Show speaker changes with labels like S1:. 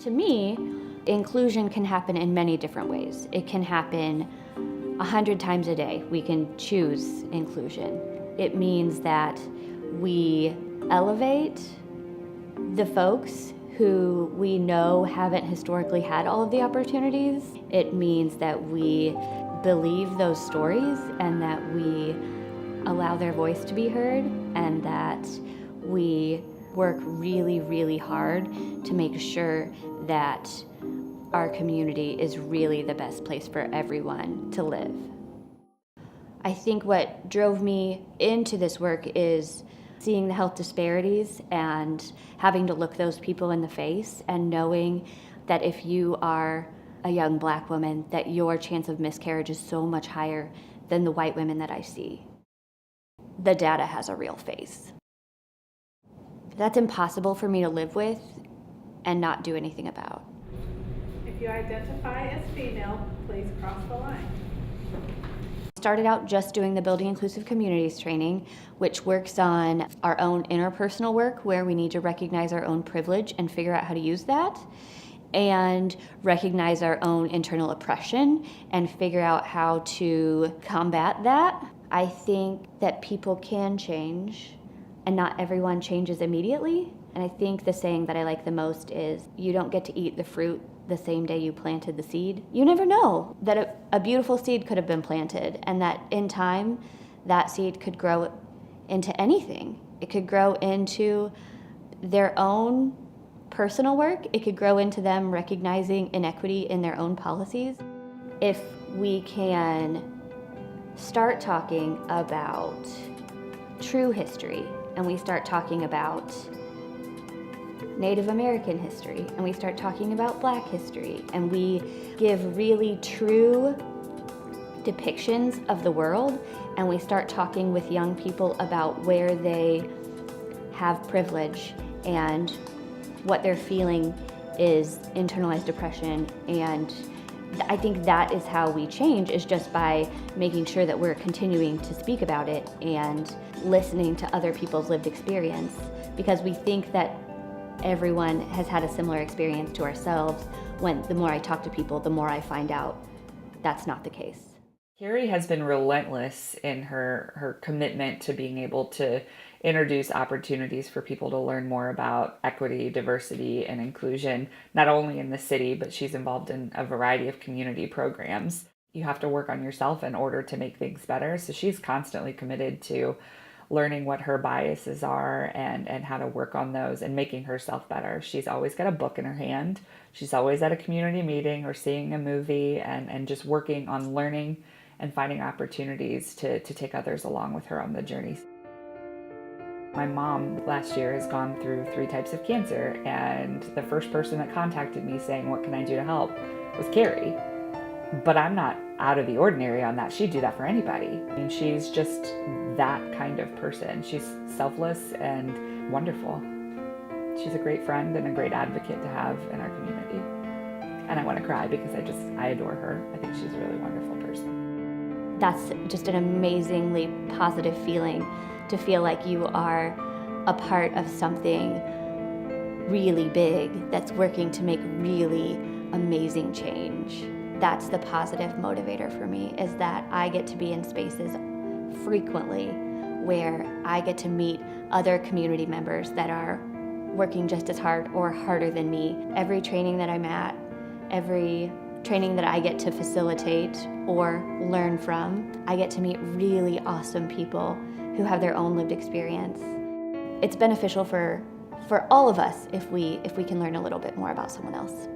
S1: To me, inclusion can happen in many different ways. It can happen 100 times a day. We can choose inclusion. It means that we elevate the folks who we know haven't historically had all of the opportunities. It means that we believe those stories and that we allow their voice to be heard, and that we work really, really hard to make sure that our community is really the best place for everyone to live. I think what drove me into this work is seeing the health disparities and having to look those people in the face and knowing that if you are a young Black woman, that your chance of miscarriage is so much higher than the white women that I see. The data has a real face. That's impossible for me to live with and not do anything about.
S2: If you identify as female, please cross the line.
S1: Started out just doing the Building Inclusive Communities training, which works on our own interpersonal work where we need to recognize our own privilege and figure out how to use that, and recognize our own internal oppression and figure out how to combat that. I think that people can change, and not everyone changes immediately. And I think the saying that I like the most is, you don't get to eat the fruit the same day you planted the seed. You never know that a beautiful seed could have been planted, and that in time, that seed could grow into anything. It could grow into their own personal work. It could grow into them recognizing inequity in their own policies. If we can start talking about true history, and we start talking about Native American history, and we start talking about Black history, and we give really true depictions of the world, and we start talking with young people about where they have privilege and what they're feeling is internalized oppression. And I think that is how we change, is just by making sure that we're continuing to speak about it and listening to other people's lived experience, because we think that everyone has had a similar experience to ourselves, when the more I talk to people, the more I find out that's not the case.
S3: Kari has been relentless in her commitment to being able to introduce opportunities for people to learn more about equity, diversity, and inclusion, not only in the city, but she's involved in a variety of community programs. You have to work on yourself in order to make things better, so she's constantly committed to learning what her biases are and how to work on those and making herself better. She's always got a book in her hand. She's always at a community meeting or seeing a movie and just working on learning and finding opportunities to take others along with her on the journey. My mom last year has gone through 3 types of cancer, and the first person that contacted me saying, "What can I do to help?" was Kari. But I'm not out of the ordinary on that. She'd do that for anybody. I mean, she's just that kind of person. She's selfless and wonderful. She's a great friend and a great advocate to have in our community. And I want to cry because I adore her. I think she's a really wonderful person.
S1: That's just an amazingly positive feeling, to feel like you are a part of something really big that's working to make really amazing change. That's the positive motivator for me, is that I get to be in spaces frequently where I get to meet other community members that are working just as hard or harder than me. Every training that I'm at, every training that I get to facilitate or learn from, I get to meet really awesome people who have their own lived experience. It's beneficial for all of us if we can learn a little bit more about someone else.